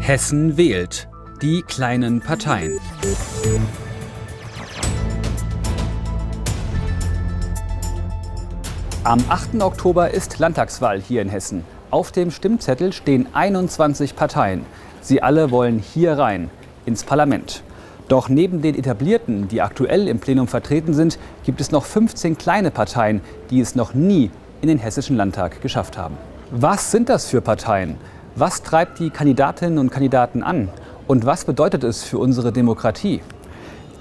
Hessen wählt. Die kleinen Parteien. Am 8. Oktober ist Landtagswahl hier in Hessen. Auf dem Stimmzettel stehen 21 Parteien. Sie alle wollen hier rein, ins Parlament. Doch neben den etablierten, die aktuell im Plenum vertreten sind, gibt es noch 15 kleine Parteien, die es noch nie in den Hessischen Landtag geschafft haben. Was sind das für Parteien? Was treibt die Kandidatinnen und Kandidaten an? Und was bedeutet es für unsere Demokratie?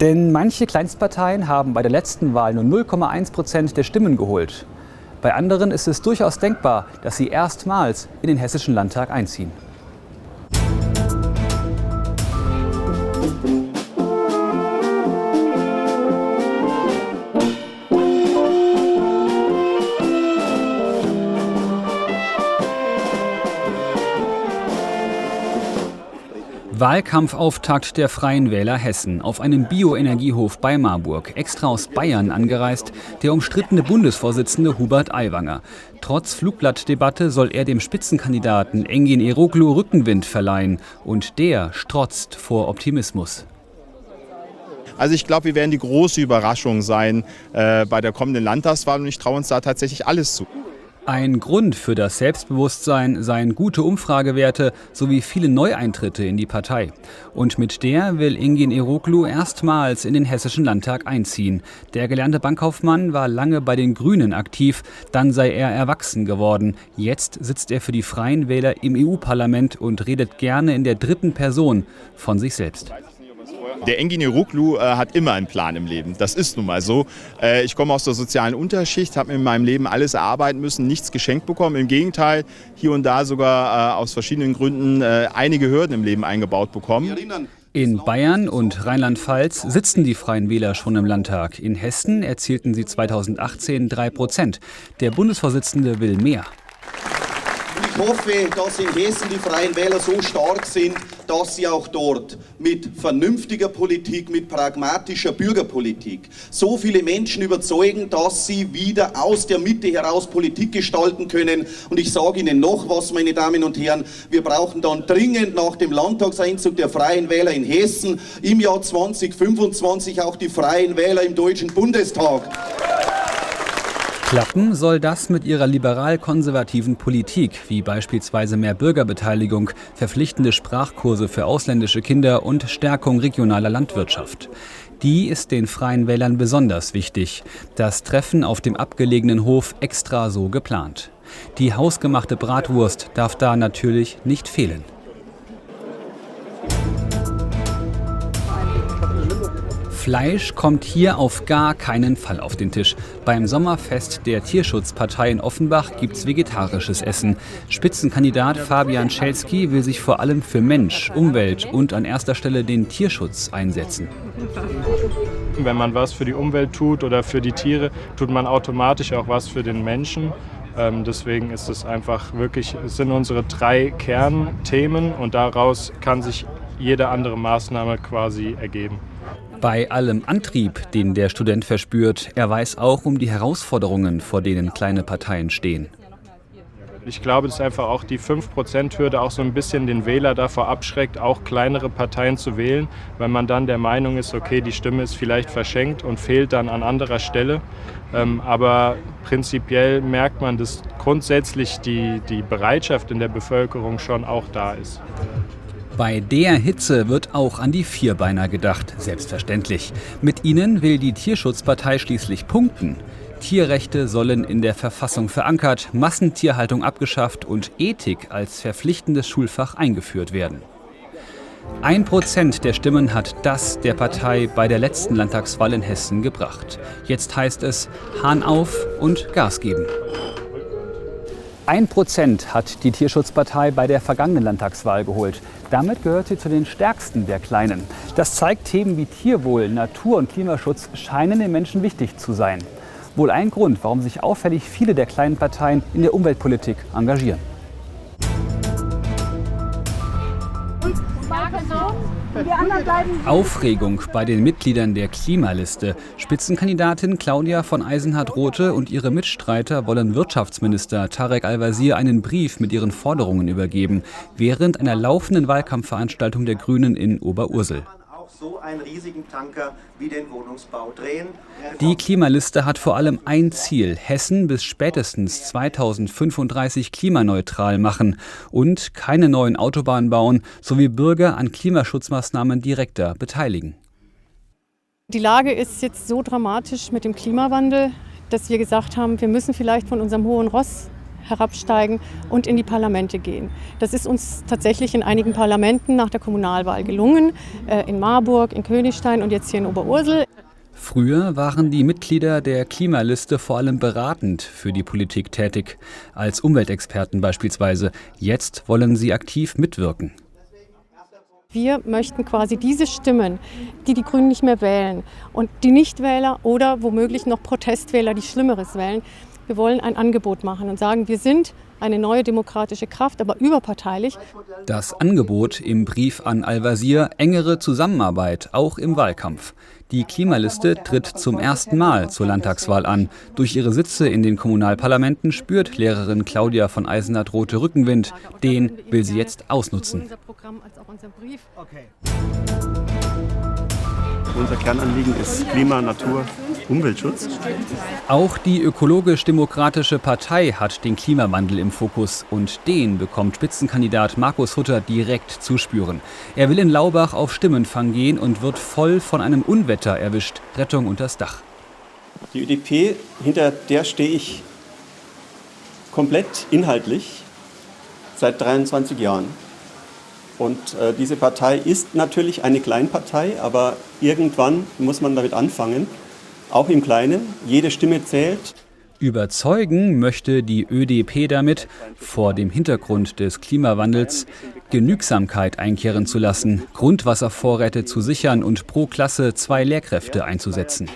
Denn manche Kleinstparteien haben bei der letzten Wahl nur 0,1% der Stimmen geholt. Bei anderen ist es durchaus denkbar, dass sie erstmals in den Hessischen Landtag einziehen. Wahlkampfauftakt der Freien Wähler Hessen auf einem Bioenergiehof bei Marburg, extra aus Bayern angereist, der umstrittene Bundesvorsitzende Hubert Aiwanger. Trotz Flugblattdebatte soll er dem Spitzenkandidaten Engin Eroglu Rückenwind verleihen und der strotzt vor Optimismus. Also ich glaube, wir werden die große Überraschung sein bei der kommenden Landtagswahl und ich traue uns da tatsächlich alles zu. Ein Grund für das Selbstbewusstsein seien gute Umfragewerte sowie viele Neueintritte in die Partei. Und mit der will Engin Eroglu erstmals in den Hessischen Landtag einziehen. Der gelernte Bankkaufmann war lange bei den Grünen aktiv, dann sei er erwachsen geworden. Jetzt sitzt er für die Freien Wähler im EU-Parlament und redet gerne in der dritten Person von sich selbst. Der Engin Eroglu hat immer einen Plan im Leben. Das ist nun mal so. Ich komme aus der sozialen Unterschicht, habe mir in meinem Leben alles erarbeiten müssen, nichts geschenkt bekommen. Im Gegenteil, hier und da sogar aus verschiedenen Gründen einige Hürden im Leben eingebaut bekommen. In Bayern und Rheinland-Pfalz sitzen die Freien Wähler schon im Landtag. In Hessen erzielten sie 2018 3%. Der Bundesvorsitzende will mehr. Ich hoffe, dass in Hessen die Freien Wähler so stark sind, dass sie auch dort mit vernünftiger Politik, mit pragmatischer Bürgerpolitik so viele Menschen überzeugen, dass sie wieder aus der Mitte heraus Politik gestalten können. Und ich sage Ihnen noch was, meine Damen und Herren, wir brauchen dann dringend nach dem Landtagseinzug der Freien Wähler in Hessen im Jahr 2025 auch die Freien Wähler im Deutschen Bundestag. Klappen soll das mit ihrer liberal-konservativen Politik, wie beispielsweise mehr Bürgerbeteiligung, verpflichtende Sprachkurse für ausländische Kinder und Stärkung regionaler Landwirtschaft. Die ist den Freien Wählern besonders wichtig. Das Treffen auf dem abgelegenen Hof extra so geplant. Die hausgemachte Bratwurst darf da natürlich nicht fehlen. Fleisch kommt hier auf gar keinen Fall auf den Tisch. Beim Sommerfest der Tierschutzpartei in Offenbach gibt's vegetarisches Essen. Spitzenkandidat Fabian Schelski will sich vor allem für Mensch, Umwelt und an erster Stelle den Tierschutz einsetzen. Wenn man was für die Umwelt tut oder für die Tiere, tut man automatisch auch was für den Menschen. Deswegen ist es einfach wirklich, es sind unsere 3 Kernthemen und daraus kann sich jede andere Maßnahme quasi ergeben. Bei allem Antrieb, den der Student verspürt, er weiß auch um die Herausforderungen, vor denen kleine Parteien stehen. Ich glaube, dass einfach auch die 5%-Hürde auch so ein bisschen den Wähler davor abschreckt, auch kleinere Parteien zu wählen, weil man dann der Meinung ist, okay, die Stimme ist vielleicht verschenkt und fehlt dann an anderer Stelle. Aber prinzipiell merkt man, dass grundsätzlich die Bereitschaft in der Bevölkerung schon auch da ist. Bei der Hitze wird auch an die Vierbeiner gedacht, selbstverständlich. Mit ihnen will die Tierschutzpartei schließlich punkten. Tierrechte sollen in der Verfassung verankert, Massentierhaltung abgeschafft und Ethik als verpflichtendes Schulfach eingeführt werden. 1% der Stimmen hat das der Partei bei der letzten Landtagswahl in Hessen gebracht. Jetzt heißt es Hahn auf und Gas geben. 1% hat die Tierschutzpartei bei der vergangenen Landtagswahl geholt. Damit gehört sie zu den stärksten der Kleinen. Das zeigt, Themen wie Tierwohl, Natur- und Klimaschutz scheinen den Menschen wichtig zu sein. Wohl ein Grund, warum sich auffällig viele der kleinen Parteien in der Umweltpolitik engagieren. Aufregung bei den Mitgliedern der Klimaliste. Spitzenkandidatin Claudia von Eisenhardt-Rothe und ihre Mitstreiter wollen Wirtschaftsminister Tarek Al-Wazir einen Brief mit ihren Forderungen übergeben, während einer laufenden Wahlkampfveranstaltung der Grünen in Oberursel. So einen riesigen Tanker wie den Wohnungsbau drehen. Die Klimaliste hat vor allem ein Ziel: Hessen bis spätestens 2035 klimaneutral machen und keine neuen Autobahnen bauen, sowie Bürger an Klimaschutzmaßnahmen direkter beteiligen. Die Lage ist jetzt so dramatisch mit dem Klimawandel, dass wir gesagt haben, wir müssen vielleicht von unserem hohen Ross herabsteigen und in die Parlamente gehen. Das ist uns tatsächlich in einigen Parlamenten nach der Kommunalwahl gelungen, in Marburg, in Königstein und jetzt hier in Oberursel. Früher waren die Mitglieder der Klimaliste vor allem beratend für die Politik tätig, als Umweltexperten beispielsweise. Jetzt wollen sie aktiv mitwirken. Wir möchten quasi diese Stimmen, die Grünen nicht mehr wählen und die Nichtwähler oder womöglich noch Protestwähler, die Schlimmeres wählen, wir wollen ein Angebot machen und sagen, wir sind eine neue demokratische Kraft, aber überparteilich. Das Angebot im Brief an Al-Wazir: engere Zusammenarbeit, auch im Wahlkampf. Die Klimaliste tritt zum ersten Mal zur Landtagswahl an. Durch ihre Sitze in den Kommunalparlamenten spürt Lehrerin Claudia von Eisenhardt-Rothe Rückenwind. Den will sie jetzt ausnutzen. Unser Kernanliegen ist Klima, Natur, Umweltschutz. Auch die Ökologisch-Demokratische Partei hat den Klimawandel im Fokus. Und den bekommt Spitzenkandidat Markus Hutter direkt zu spüren. Er will in Laubach auf Stimmenfang gehen und wird voll von einem Unwetter erwischt. Rettung unters Dach. Die ÖDP, hinter der stehe ich komplett inhaltlich seit 23 Jahren. Und diese Partei ist natürlich eine Kleinpartei, aber irgendwann muss man damit anfangen, auch im Kleinen. Jede Stimme zählt. Überzeugen möchte die ÖDP damit, vor dem Hintergrund des Klimawandels Genügsamkeit einkehren zu lassen, Grundwasservorräte zu sichern und pro Klasse 2 Lehrkräfte einzusetzen.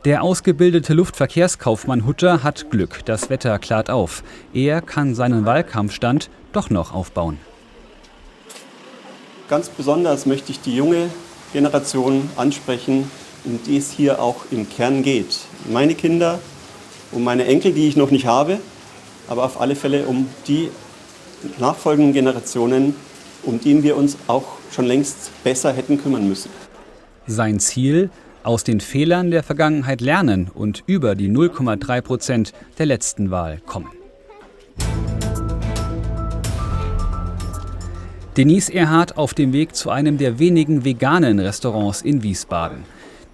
Der ausgebildete Luftverkehrskaufmann Hutter hat Glück, das Wetter klart auf. Er kann seinen Wahlkampfstand doch noch aufbauen. Ganz besonders möchte ich die junge Generation ansprechen, um die es hier auch im Kern geht. Meine Kinder, um meine Enkel, die ich noch nicht habe, aber auf alle Fälle um die nachfolgenden Generationen, um die wir uns auch schon längst besser hätten kümmern müssen. Sein Ziel: aus den Fehlern der Vergangenheit lernen und über die 0,3% der letzten Wahl kommen. Denise Erhardt auf dem Weg zu einem der wenigen veganen Restaurants in Wiesbaden.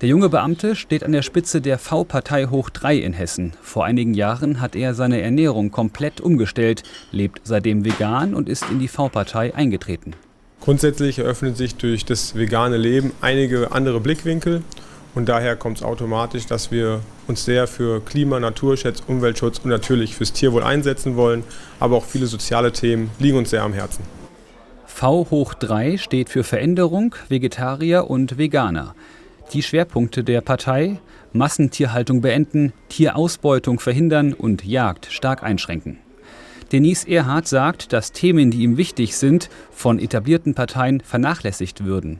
Der junge Beamte steht an der Spitze der V-Partei Hoch 3 in Hessen. Vor einigen Jahren hat er seine Ernährung komplett umgestellt, lebt seitdem vegan und ist in die V-Partei eingetreten. Grundsätzlich eröffnen sich durch das vegane Leben einige andere Blickwinkel. Und daher kommt es automatisch, dass wir uns sehr für Klima, Naturschutz, Umweltschutz und natürlich fürs Tierwohl einsetzen wollen. Aber auch viele soziale Themen liegen uns sehr am Herzen. V hoch 3 steht für Veränderung, Vegetarier und Veganer. Die Schwerpunkte der Partei: Massentierhaltung beenden, Tierausbeutung verhindern und Jagd stark einschränken. Denise Erhardt sagt, dass Themen, die ihm wichtig sind, von etablierten Parteien vernachlässigt würden.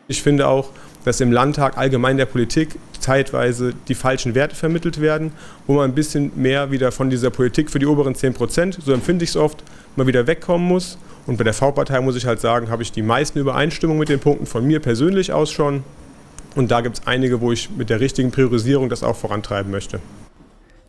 Ich finde auch, dass im Landtag allgemein der Politik zeitweise die falschen Werte vermittelt werden, wo man ein bisschen mehr wieder von dieser Politik für die oberen 10%, so empfinde ich es oft, mal wieder wegkommen muss. Und bei der V-Partei muss ich halt sagen, habe ich die meisten Übereinstimmungen mit den Punkten von mir persönlich aus schon. Und da gibt es einige, wo ich mit der richtigen Priorisierung das auch vorantreiben möchte.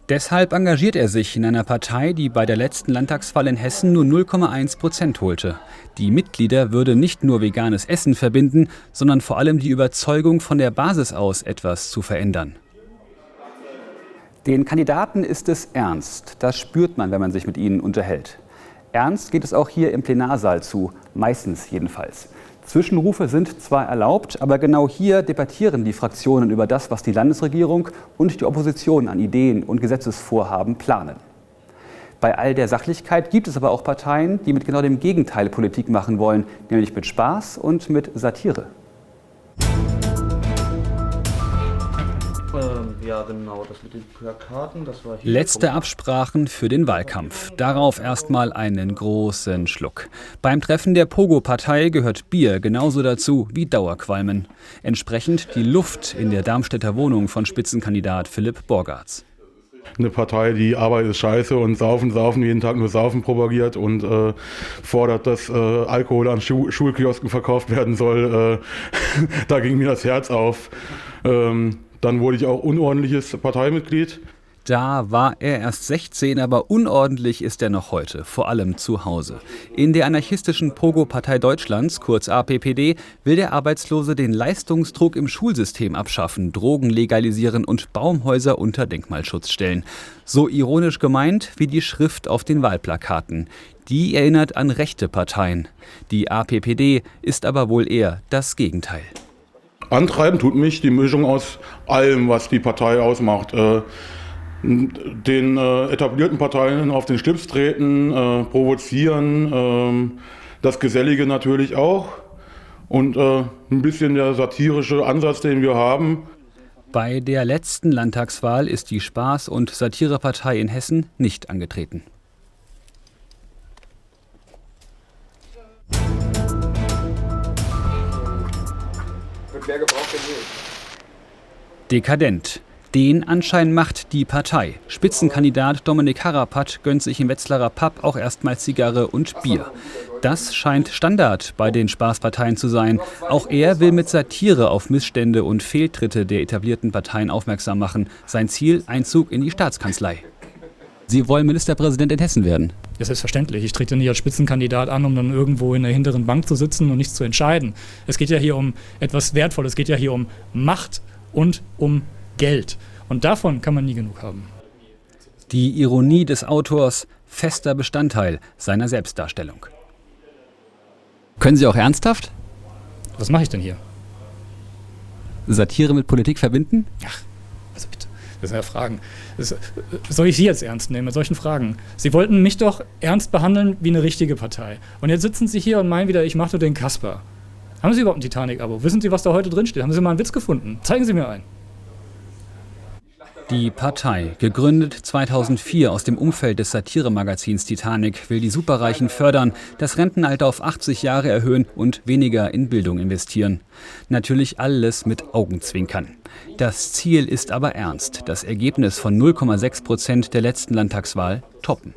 Deshalb engagiert er sich in einer Partei, die bei der letzten Landtagswahl in Hessen nur 0,1% holte. Die Mitglieder würde nicht nur veganes Essen verbinden, sondern vor allem die Überzeugung, von der Basis aus etwas zu verändern. Den Kandidaten ist es ernst. Das spürt man, wenn man sich mit ihnen unterhält. Ernst geht es auch hier im Plenarsaal zu, meistens jedenfalls. Zwischenrufe sind zwar erlaubt, aber genau hier debattieren die Fraktionen über das, was die Landesregierung und die Opposition an Ideen und Gesetzesvorhaben planen. Bei all der Sachlichkeit gibt es aber auch Parteien, die mit genau dem Gegenteil Politik machen wollen, nämlich mit Spaß und mit Satire. Ja, genau, das mit den Plakaten, das war hier. Letzte Absprachen für den Wahlkampf. Darauf erstmal einen großen Schluck. Beim Treffen der Pogo-Partei gehört Bier genauso dazu wie Dauerqualmen. Entsprechend die Luft in der Darmstädter Wohnung von Spitzenkandidat Philipp Borgartz. Eine Partei, die Arbeit ist scheiße und saufen, jeden Tag nur saufen propagiert und fordert, dass Alkohol an Schulkiosken verkauft werden soll. Da ging mir das Herz auf. Dann wurde ich auch unordentliches Parteimitglied. Da war er erst 16, aber unordentlich ist er noch heute, vor allem zu Hause. In der anarchistischen Pogo-Partei Deutschlands, kurz APPD, will der Arbeitslose den Leistungsdruck im Schulsystem abschaffen, Drogen legalisieren und Baumhäuser unter Denkmalschutz stellen. So ironisch gemeint wie die Schrift auf den Wahlplakaten. Die erinnert an rechte Parteien. Die APPD ist aber wohl eher das Gegenteil. Antreiben tut mich die Mischung aus allem, was die Partei ausmacht. Den etablierten Parteien auf den Schlips treten, provozieren, das Gesellige natürlich auch und ein bisschen der satirische Ansatz, den wir haben. Bei der letzten Landtagswahl ist die Spaß- und Satirepartei in Hessen nicht angetreten. Dekadent. Den Anschein macht die Partei. Spitzenkandidat Dominik Harapat gönnt sich im Wetzlarer Pub auch erstmal Zigarre und Bier. Das scheint Standard bei den Spaßparteien zu sein. Auch er will mit Satire auf Missstände und Fehltritte der etablierten Parteien aufmerksam machen. Sein Ziel: Einzug in die Staatskanzlei. Sie wollen Ministerpräsident in Hessen werden? Ja, selbstverständlich. Ich trete nicht als Spitzenkandidat an, um dann irgendwo in der hinteren Bank zu sitzen und nichts zu entscheiden. Es geht ja hier um etwas Wertvolles. Es geht ja hier um Macht und um Geld. Und davon kann man nie genug haben. Die Ironie des Autors, fester Bestandteil seiner Selbstdarstellung. Können Sie auch ernsthaft? Was mache ich denn hier? Satire mit Politik verbinden? Ach, also bitte. Das sind ja Fragen. Soll ich Sie jetzt ernst nehmen mit solchen Fragen? Sie wollten mich doch ernst behandeln wie eine richtige Partei. Und jetzt sitzen Sie hier und meinen wieder, ich mache nur den Kasper. Haben Sie überhaupt ein Titanic-Abo? Wissen Sie, was da heute drin steht? Haben Sie mal einen Witz gefunden? Zeigen Sie mir einen. Die Partei, gegründet 2004 aus dem Umfeld des Satiremagazins Titanic, will die Superreichen fördern, das Rentenalter auf 80 Jahre erhöhen und weniger in Bildung investieren. Natürlich alles mit Augenzwinkern. Das Ziel ist aber ernst: das Ergebnis von 0,6% der letzten Landtagswahl toppen.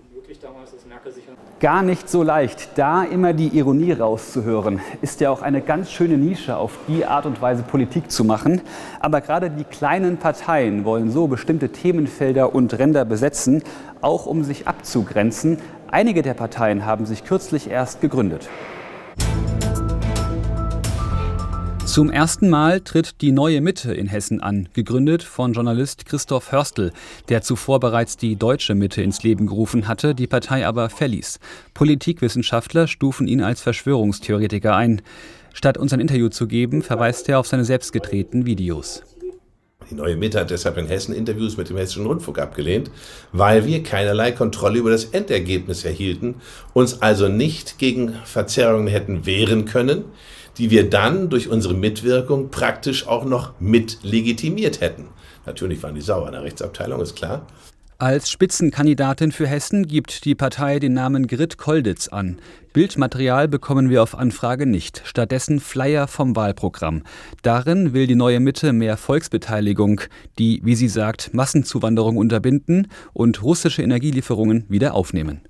Gar nicht so leicht, da immer die Ironie rauszuhören. Ist ja auch eine ganz schöne Nische, auf die Art und Weise Politik zu machen. Aber gerade die kleinen Parteien wollen so bestimmte Themenfelder und Ränder besetzen, auch um sich abzugrenzen. Einige der Parteien haben sich kürzlich erst gegründet. Zum ersten Mal tritt die Neue Mitte in Hessen an, gegründet von Journalist Christoph Hörstl, der zuvor bereits die Deutsche Mitte ins Leben gerufen hatte, die Partei aber verließ. Politikwissenschaftler stufen ihn als Verschwörungstheoretiker ein. Statt uns ein Interview zu geben, verweist er auf seine selbst gedrehten Videos. Die Neue Mitte hat deshalb in Hessen Interviews mit dem Hessischen Rundfunk abgelehnt, weil wir keinerlei Kontrolle über das Endergebnis erhielten, uns also nicht gegen Verzerrungen hätten wehren können, die wir dann durch unsere Mitwirkung praktisch auch noch mit legitimiert hätten. Natürlich waren die sauer in der Rechtsabteilung, ist klar. Als Spitzenkandidatin für Hessen gibt die Partei den Namen Grit Kolditz an. Bildmaterial bekommen wir auf Anfrage nicht, stattdessen Flyer vom Wahlprogramm. Darin will die Neue Mitte mehr Volksbeteiligung, die, wie sie sagt, Massenzuwanderung unterbinden und russische Energielieferungen wieder aufnehmen.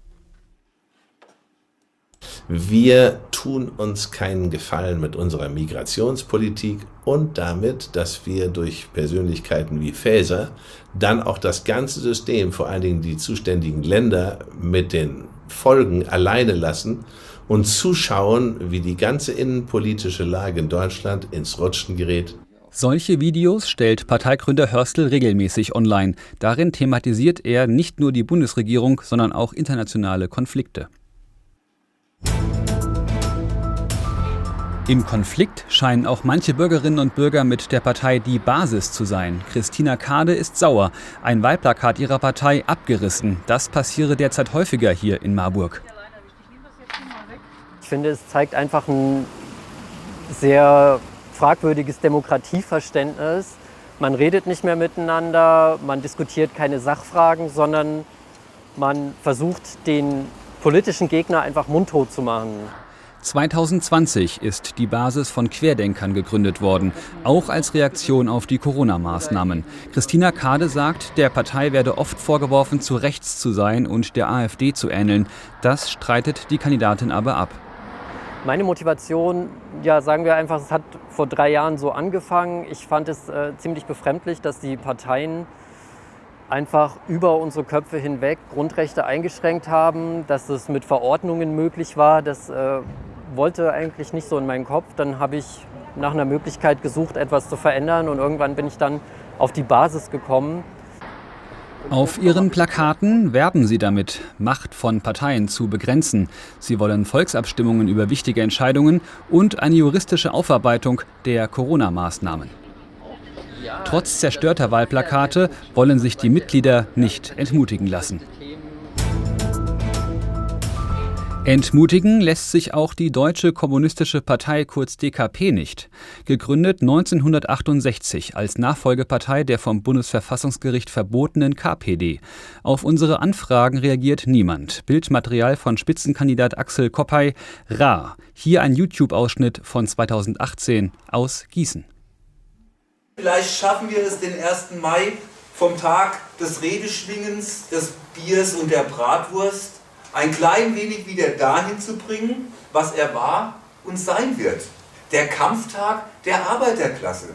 Wir tun uns keinen Gefallen mit unserer Migrationspolitik und damit, dass wir durch Persönlichkeiten wie Faeser dann auch das ganze System, vor allen Dingen die zuständigen Länder, mit den Folgen alleine lassen und zuschauen, wie die ganze innenpolitische Lage in Deutschland ins Rutschen gerät. Solche Videos stellt Parteigründer Hörstl regelmäßig online. Darin thematisiert er nicht nur die Bundesregierung, sondern auch internationale Konflikte. Im Konflikt scheinen auch manche Bürgerinnen und Bürger mit der Partei Die Basis zu sein. Christina Kade ist sauer. Ein Wahlplakat ihrer Partei abgerissen. Das passiere derzeit häufiger hier in Marburg. Ich finde, es zeigt einfach ein sehr fragwürdiges Demokratieverständnis, Man redet nicht mehr miteinander, man diskutiert keine Sachfragen, sondern man versucht, den politischen Gegner einfach mundtot zu machen. 2020 ist die Basis von Querdenkern gegründet worden, auch als Reaktion auf die Corona-Maßnahmen. Christina Kade sagt, der Partei werde oft vorgeworfen, zu rechts zu sein und der AfD zu ähneln. Das streitet die Kandidatin aber ab. Meine Motivation, ja, sagen wir einfach, es hat vor 3 Jahren so angefangen. Ich fand es ziemlich befremdlich, dass die Parteien einfach über unsere Köpfe hinweg Grundrechte eingeschränkt haben, dass es mit Verordnungen möglich war. Das wollte eigentlich nicht so in meinen Kopf. Dann habe ich nach einer Möglichkeit gesucht, etwas zu verändern und irgendwann bin ich dann auf die Basis gekommen. Auf ihren Plakaten werben sie damit, Macht von Parteien zu begrenzen. Sie wollen Volksabstimmungen über wichtige Entscheidungen und eine juristische Aufarbeitung der Corona-Maßnahmen. Trotz zerstörter Wahlplakate wollen sich die Mitglieder nicht entmutigen lassen. Entmutigen lässt sich auch die Deutsche Kommunistische Partei, kurz DKP, nicht. Gegründet 1968 als Nachfolgepartei der vom Bundesverfassungsgericht verbotenen KPD. Auf unsere Anfragen reagiert niemand. Bildmaterial von Spitzenkandidat Axel Koppay, rar. Hier ein YouTube-Ausschnitt von 2018 aus Gießen. Vielleicht schaffen wir es den 1. Mai vom Tag des Redeschwingens, des Biers und der Bratwurst ein klein wenig wieder dahin zu bringen, was er war und sein wird. Der Kampftag der Arbeiterklasse.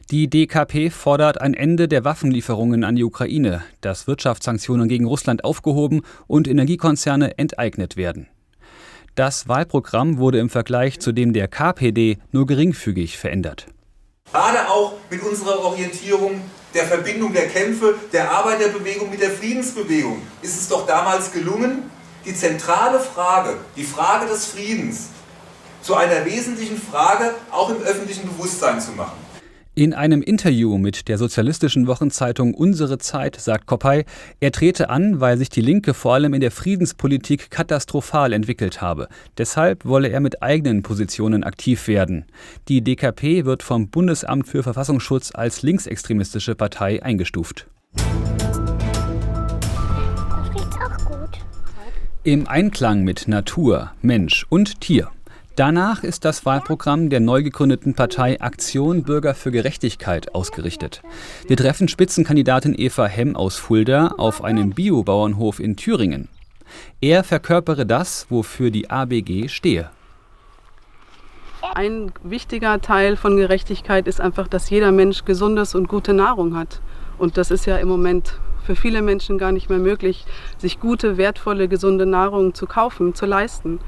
Die DKP fordert ein Ende der Waffenlieferungen an die Ukraine, dass Wirtschaftssanktionen gegen Russland aufgehoben und Energiekonzerne enteignet werden. Das Wahlprogramm wurde im Vergleich zu dem der KPD nur geringfügig verändert. Gerade auch mit unserer Orientierung der Verbindung der Kämpfe der Arbeiterbewegung mit der Friedensbewegung ist es doch damals gelungen, die zentrale Frage, die Frage des Friedens, zu einer wesentlichen Frage auch im öffentlichen Bewusstsein zu machen. In einem Interview mit der sozialistischen Wochenzeitung Unsere Zeit sagt Koppay, er trete an, weil sich die Linke vor allem in der Friedenspolitik katastrophal entwickelt habe. Deshalb wolle er mit eigenen Positionen aktiv werden. Die DKP wird vom Bundesamt für Verfassungsschutz als linksextremistische Partei eingestuft. Im Einklang mit Natur, Mensch und Tier. Danach ist das Wahlprogramm der neu gegründeten Partei Aktion Bürger für Gerechtigkeit ausgerichtet. Wir treffen Spitzenkandidatin Eva Hemm aus Fulda auf einem Biobauernhof in Thüringen. Er verkörpere das, wofür die ABG stehe. Ein wichtiger Teil von Gerechtigkeit ist einfach, dass jeder Mensch gesundes und gute Nahrung hat. Und das ist ja im Moment für viele Menschen gar nicht mehr möglich, sich gute, wertvolle, gesunde Nahrung zu kaufen, zu leisten.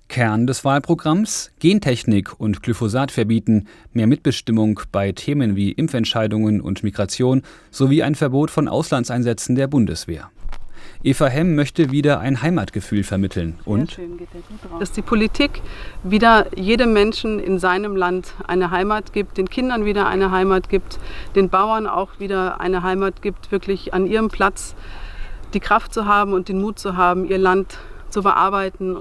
Kern des Wahlprogramms: Gentechnik und Glyphosat verbieten, mehr Mitbestimmung bei Themen wie Impfentscheidungen und Migration sowie ein Verbot von Auslandseinsätzen der Bundeswehr. Eva Hemm möchte wieder ein Heimatgefühl vermitteln und dass die Politik wieder jedem Menschen in seinem Land eine Heimat gibt, den Kindern wieder eine Heimat gibt, den Bauern auch wieder eine Heimat gibt, wirklich an ihrem Platz die Kraft zu haben und den Mut zu haben, ihr Land zu bearbeiten.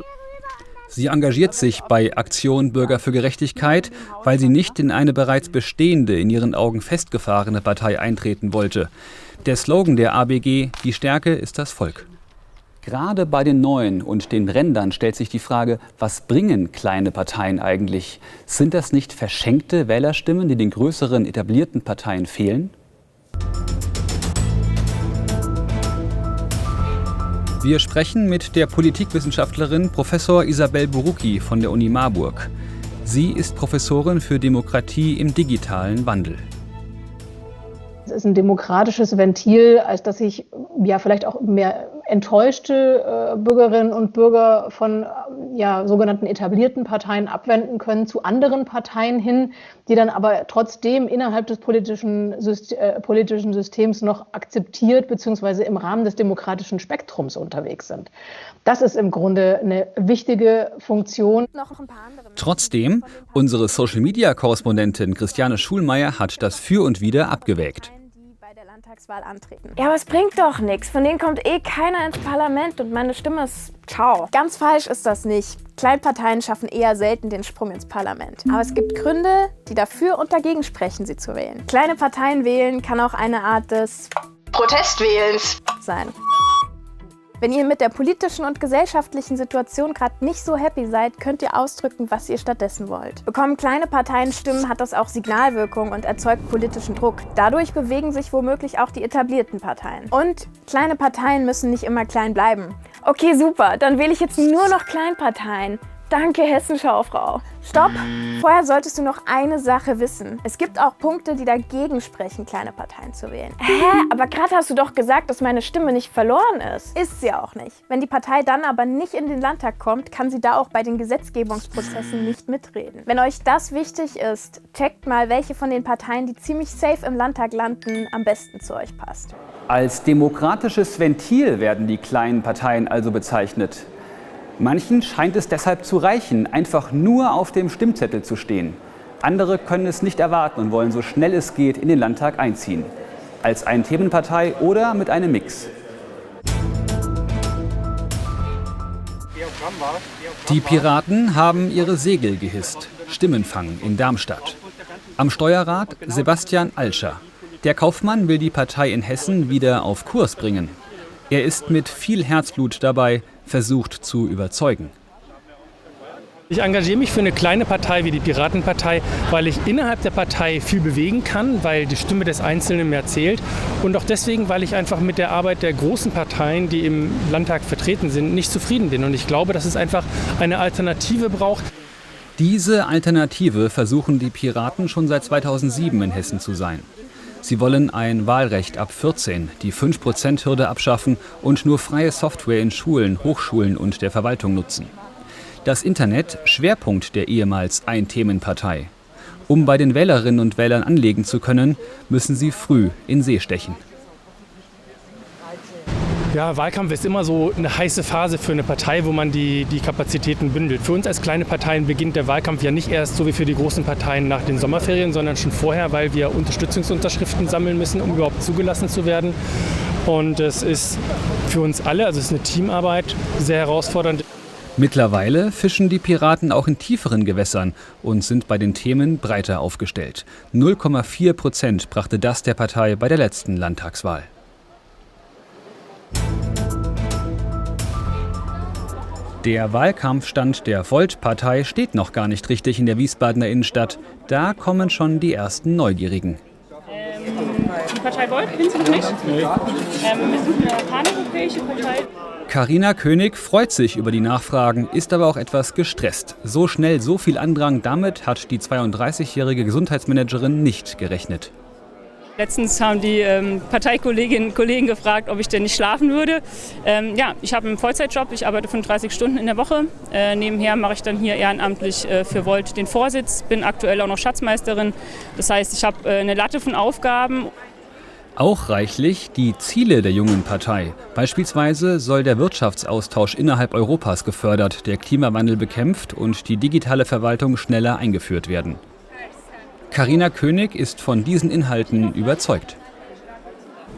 Sie engagiert sich bei Aktion Bürger für Gerechtigkeit, weil sie nicht in eine bereits bestehende, in ihren Augen festgefahrene Partei eintreten wollte. Der Slogan der ABG: Die Stärke ist das Volk. Gerade bei den Neuen und den Rändern stellt sich die Frage, was bringen kleine Parteien eigentlich? Sind das nicht verschenkte Wählerstimmen, die den größeren etablierten Parteien fehlen? Wir sprechen mit der Politikwissenschaftlerin Professor Isabel Borucki von der Uni Marburg. Sie ist Professorin für Demokratie im digitalen Wandel. Es ist ein demokratisches Ventil, als dass sich ja vielleicht auch mehr enttäuschte Bürgerinnen und Bürger von sogenannten etablierten Parteien abwenden können zu anderen Parteien hin, die dann aber trotzdem innerhalb des politischen Systems noch akzeptiert bzw. im Rahmen des demokratischen Spektrums unterwegs sind. Das ist im Grunde eine wichtige Funktion. Trotzdem, unsere Social-Media-Korrespondentin Christiane Schulmeier hat das Für und Wider abgewägt. Landtagswahl antreten. Ja, aber es bringt doch nichts. Von denen kommt eh keiner ins Parlament und meine Stimme ist ciao. Ganz falsch ist das nicht. Kleinparteien schaffen eher selten den Sprung ins Parlament. Aber es gibt Gründe, die dafür und dagegen sprechen, sie zu wählen. Kleine Parteien wählen kann auch eine Art des Protestwählens sein. Wenn ihr mit der politischen und gesellschaftlichen Situation gerade nicht so happy seid, könnt ihr ausdrücken, was ihr stattdessen wollt. Bekommen kleine Parteien Stimmen, hat das auch Signalwirkung und erzeugt politischen Druck. Dadurch bewegen sich womöglich auch die etablierten Parteien. Und kleine Parteien müssen nicht immer klein bleiben. Okay, super, dann wähle ich jetzt nur noch Kleinparteien. Danke, Hessenschau-Frau. Stopp! Vorher solltest du noch eine Sache wissen. Es gibt auch Punkte, die dagegen sprechen, kleine Parteien zu wählen. Hä? Aber gerade hast du doch gesagt, dass meine Stimme nicht verloren ist. Ist sie auch nicht. Wenn die Partei dann aber nicht in den Landtag kommt, kann sie da auch bei den Gesetzgebungsprozessen nicht mitreden. Wenn euch das wichtig ist, checkt mal, welche von den Parteien, die ziemlich safe im Landtag landen, am besten zu euch passt. Als demokratisches Ventil werden die kleinen Parteien also bezeichnet. Manchen scheint es deshalb zu reichen, einfach nur auf dem Stimmzettel zu stehen. Andere können es nicht erwarten und wollen so schnell es geht in den Landtag einziehen. Als Ein-Themen-Partei oder mit einem Mix. Die Piraten haben ihre Segel gehisst. Stimmenfang in Darmstadt. Am Steuerrad Sebastian Alscher. Der Kaufmann will die Partei in Hessen wieder auf Kurs bringen. Er ist mit viel Herzblut dabei, versucht zu überzeugen. Ich engagiere mich für eine kleine Partei wie die Piratenpartei, weil ich innerhalb der Partei viel bewegen kann, weil die Stimme des Einzelnen mehr zählt und auch deswegen, weil ich einfach mit der Arbeit der großen Parteien, die im Landtag vertreten sind, nicht zufrieden bin. Und ich glaube, dass es einfach eine Alternative braucht. Diese Alternative versuchen die Piraten schon seit 2007 in Hessen zu sein. Sie wollen ein Wahlrecht ab 14, die 5%-Hürde abschaffen und nur freie Software in Schulen, Hochschulen und der Verwaltung nutzen. Das Internet Schwerpunkt der ehemals Ein-Themen-Partei. Um bei den Wählerinnen und Wählern anlegen zu können, müssen sie früh in See stechen. Ja, Wahlkampf ist immer so eine heiße Phase für eine Partei, wo man die Kapazitäten bündelt. Für uns als kleine Parteien beginnt der Wahlkampf ja nicht erst so wie für die großen Parteien nach den Sommerferien, sondern schon vorher, weil wir Unterstützungsunterschriften sammeln müssen, um überhaupt zugelassen zu werden. Und es ist für uns alle, also es ist eine Teamarbeit, sehr herausfordernd. Mittlerweile fischen die Piraten auch in tieferen Gewässern und sind bei den Themen breiter aufgestellt. 0,4% brachte das der Partei bei der letzten Landtagswahl. Der Wahlkampfstand der Volt-Partei steht noch gar nicht richtig in der Wiesbadener Innenstadt. Da kommen schon die ersten Neugierigen. Die Partei Volt, kennst du noch nicht? Nee. Wir sind eine paneuropäische Partei. Carina König freut sich über die Nachfragen, ist aber auch etwas gestresst. So schnell so viel Andrang, damit hat die 32-jährige Gesundheitsmanagerin nicht gerechnet. Letztens haben die Parteikolleginnen und Kollegen gefragt, ob ich denn nicht schlafen würde. Ja, ich habe einen Vollzeitjob, ich arbeite 35 Stunden in der Woche. Nebenher mache ich dann hier ehrenamtlich für Volt den Vorsitz, bin aktuell auch noch Schatzmeisterin. Das heißt, ich habe eine Latte von Aufgaben. Auch reichlich die Ziele der jungen Partei. Beispielsweise soll der Wirtschaftsaustausch innerhalb Europas gefördert, der Klimawandel bekämpft und die digitale Verwaltung schneller eingeführt werden. Carina König ist von diesen Inhalten überzeugt.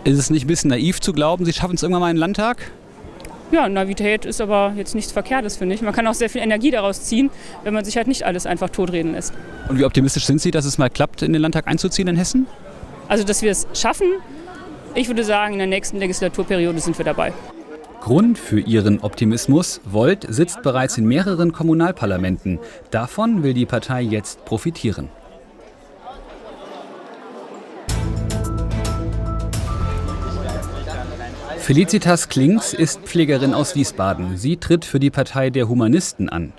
Ist es nicht ein bisschen naiv zu glauben, Sie schaffen es irgendwann mal in den Landtag? Ja, Naivität ist aber jetzt nichts Verkehrtes, finde ich. Man kann auch sehr viel Energie daraus ziehen, wenn man sich halt nicht alles einfach totreden lässt. Und wie optimistisch sind Sie, dass es mal klappt, in den Landtag einzuziehen in Hessen? Also, dass wir es schaffen, ich würde sagen, in der nächsten Legislaturperiode sind wir dabei. Grund für ihren Optimismus: Volt sitzt bereits in mehreren Kommunalparlamenten. Davon will die Partei jetzt profitieren. Felicitas Klings ist Pflegerin aus Wiesbaden. Sie tritt für die Partei der Humanisten an.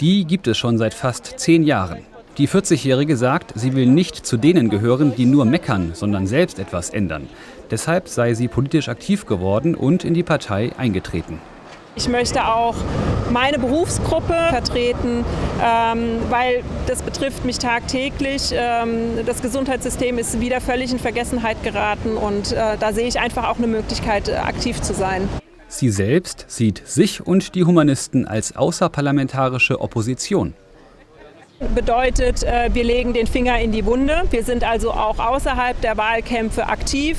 Die gibt es schon seit fast 10 Jahren. Die 40-Jährige sagt, sie will nicht zu denen gehören, die nur meckern, sondern selbst etwas ändern. Deshalb sei sie politisch aktiv geworden und in die Partei eingetreten. Ich möchte auch meine Berufsgruppe vertreten, weil das betrifft mich tagtäglich. Das Gesundheitssystem ist wieder völlig in Vergessenheit geraten und da sehe ich einfach auch eine Möglichkeit, aktiv zu sein. Sie selbst sieht sich und die Humanisten als außerparlamentarische Opposition. Bedeutet, wir legen den Finger in die Wunde. Wir sind also auch außerhalb der Wahlkämpfe aktiv.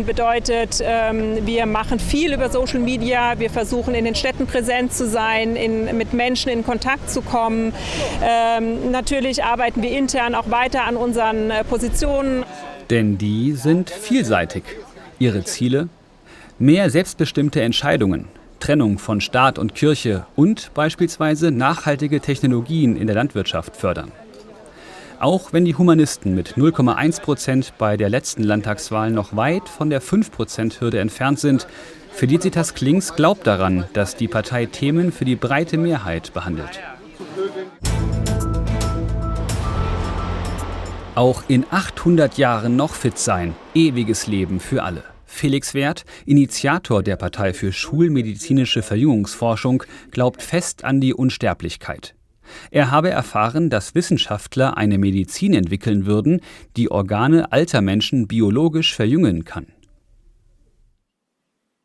Bedeutet, wir machen viel über Social Media. Wir versuchen in den Städten präsent zu sein, mit Menschen in Kontakt zu kommen. Natürlich arbeiten wir intern auch weiter an unseren Positionen. Denn die sind vielseitig. Ihre Ziele? Mehr selbstbestimmte Entscheidungen, Trennung von Staat und Kirche und beispielsweise nachhaltige Technologien in der Landwirtschaft fördern. Auch wenn die Humanisten mit 0,1% bei der letzten Landtagswahl noch weit von der 5%-Hürde entfernt sind, Felicitas Klings glaubt daran, dass die Partei Themen für die breite Mehrheit behandelt. Auch in 800 Jahren noch fit sein, ewiges Leben für alle. Felix Werth, Initiator der Partei für schulmedizinische Verjüngungsforschung, glaubt fest an die Unsterblichkeit. Er habe erfahren, dass Wissenschaftler eine Medizin entwickeln würden, die Organe alter Menschen biologisch verjüngen kann.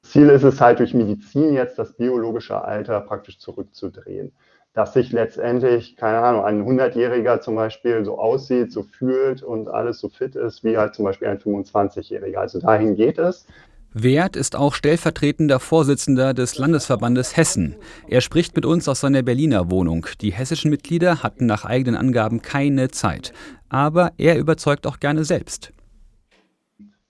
Ziel ist es halt durch Medizin jetzt das biologische Alter praktisch zurückzudrehen. Dass sich letztendlich, keine Ahnung, ein 100-Jähriger zum Beispiel so aussieht, so fühlt und alles so fit ist wie halt zum Beispiel ein 25-Jähriger. Also dahin geht es. Werth ist auch stellvertretender Vorsitzender des Landesverbandes Hessen. Er spricht mit uns aus seiner Berliner Wohnung. Die hessischen Mitglieder hatten nach eigenen Angaben keine Zeit. Aber er überzeugt auch gerne selbst.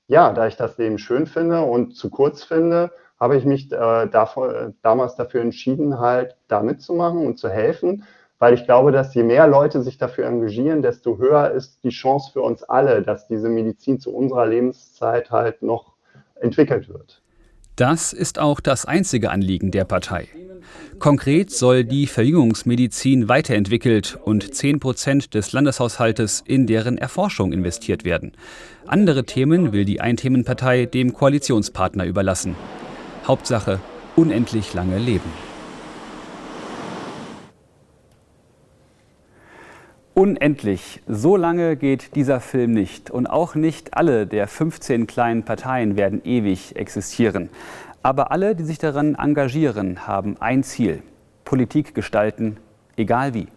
Ja, da ich das Leben schön finde und zu kurz finde, habe ich mich damals dafür entschieden, halt da mitzumachen und zu helfen, weil ich glaube, dass je mehr Leute sich dafür engagieren, desto höher ist die Chance für uns alle, dass diese Medizin zu unserer Lebenszeit halt noch entwickelt wird. Das ist auch das einzige Anliegen der Partei. Konkret soll die Verjüngungsmedizin weiterentwickelt und 10% des Landeshaushaltes in deren Erforschung investiert werden. Andere Themen will die Einthemenpartei dem Koalitionspartner überlassen. Hauptsache, unendlich lange leben. Unendlich, so lange geht dieser Film nicht. Und auch nicht alle der 15 kleinen Parteien werden ewig existieren. Aber alle, die sich daran engagieren, haben ein Ziel: Politik gestalten, egal wie.